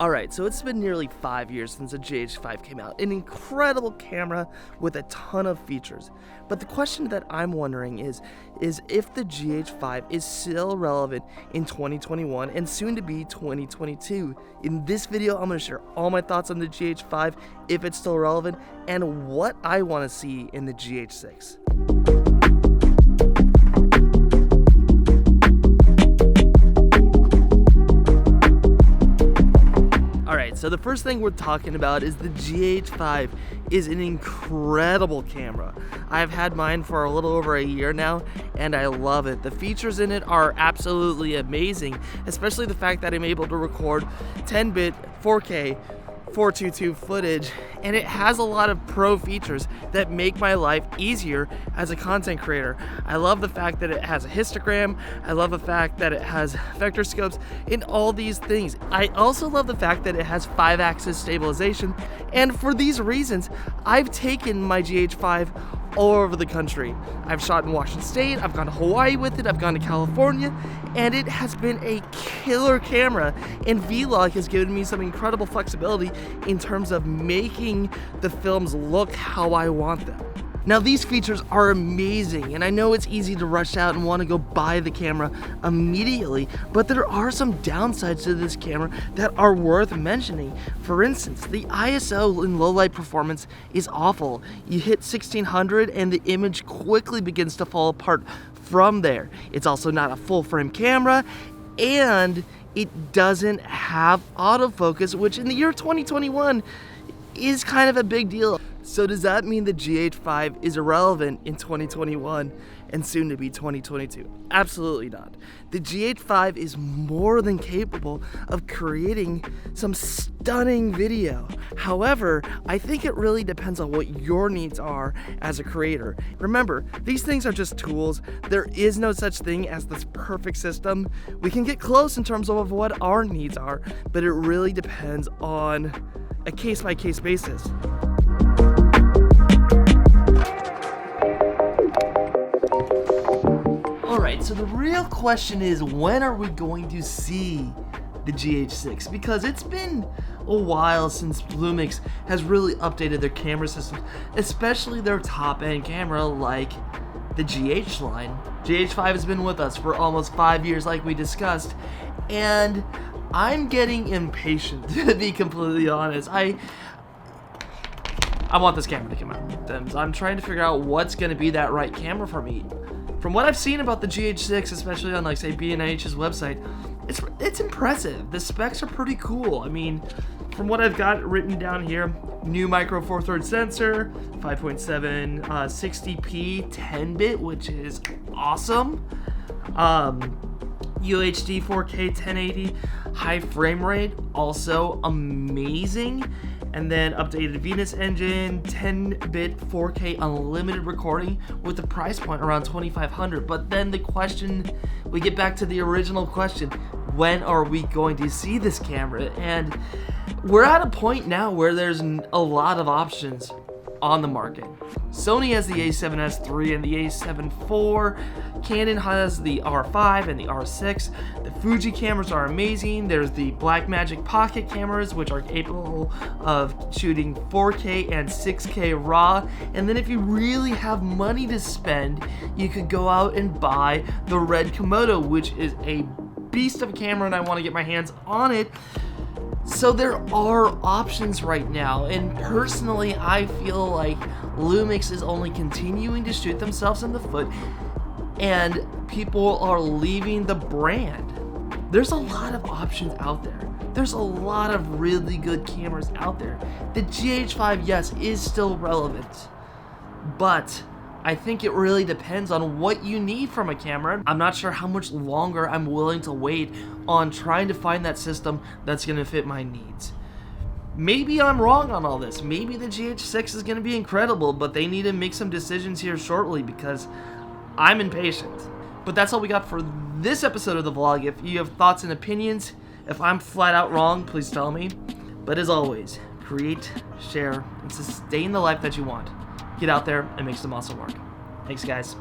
Alright, so it's been nearly 5 years since the GH6 came out, an incredible camera with a ton of features. But the question that I'm wondering is if the GH6 is still relevant in 2021 and soon to be 2022. In this video, I'm going to share all my thoughts on the GH6, if it's still relevant, and what I want to see in the GH6. So the first thing we're talking about is the GH6 is an incredible camera. I've had mine for a little over a year now, and I love it. The features in it are absolutely amazing, especially the fact that I'm able to record 10-bit 4K 422 footage, and it has a lot of pro features that make my life easier as a content creator. I love the fact that it has a histogram. I love the fact that it has vector scopes and all these things. I also love the fact that it has 5-axis stabilization, and for these reasons, I've taken my GH6 all over the country. I've shot in Washington State, I've gone to Hawaii with it, I've gone to California, and it has been a killer camera, and Vlog has given me some incredible flexibility in terms of making the films look how I want them. Now these features are amazing, and I know it's easy to rush out and want to go buy the camera immediately, but there are some downsides to this camera that are worth mentioning. For instance, the ISO in low light performance is awful. You hit 1600 and the image quickly begins to fall apart from there. It's also not a full frame camera, and it doesn't have autofocus, which in the year 2021 is kind of a big deal. So does that mean the GH6 is irrelevant in 2021 and soon to be 2022? Absolutely not. The GH6 is more than capable of creating some stunning video. However, I think it really depends on what your needs are as a creator. Remember, these things are just tools. There is no such thing as this perfect system. We can get close in terms of what our needs are, but it really depends on a case-by-case basis. Alright, so the real question is, when are we going to see the GH6? Because it's been a while since Lumix has really updated their camera systems, especially their top-end camera like the GH line. GH6 has been with us for almost 5 years like we discussed, and I'm getting impatient, to be completely honest. I want this camera to come out. I'm trying to figure out what's going to be that right camera for me. From what I've seen about the GH6, especially on, like, say, B&H's website, it's impressive. The specs are pretty cool. I mean, from what I've got written down here, new micro four thirds sensor, 5.7 60p 10-bit, which is awesome. UHD 4K 1080, high frame rate, also amazing. And then updated Venus engine, 10-bit 4K unlimited recording with a price point around $2,500. But then the question, we get back to the original question, when are we going to see this camera? And we're at a point now where there's a lot of options on the market. Sony has the a7S III and the a7 IV. Canon has the R5 and the R6. The Fuji cameras are amazing. There's the Blackmagic Pocket cameras, which are capable of shooting 4K and 6K RAW. And then if you really have money to spend, you could go out and buy the Red Komodo, which is a beast of a camera, and I want to get my hands on it. So there are options right now, and personally I feel like Lumix is only continuing to shoot themselves in the foot, and people are leaving the brand. There's a lot of options out there. There's a lot of really good cameras out there. The GH6, yes, is still relevant, but I think it really depends on what you need from a camera. I'm not sure how much longer I'm willing to wait on trying to find that system that's going to fit my needs. Maybe I'm wrong on all this. Maybe the GH6 is going to be incredible, but they need to make some decisions here shortly because I'm impatient. But that's all we got for this episode of the vlog. If you have thoughts and opinions, if I'm flat out wrong, please tell me. But as always, create, share, and sustain the life that you want. Get out there and make some awesome work. Thanks, guys.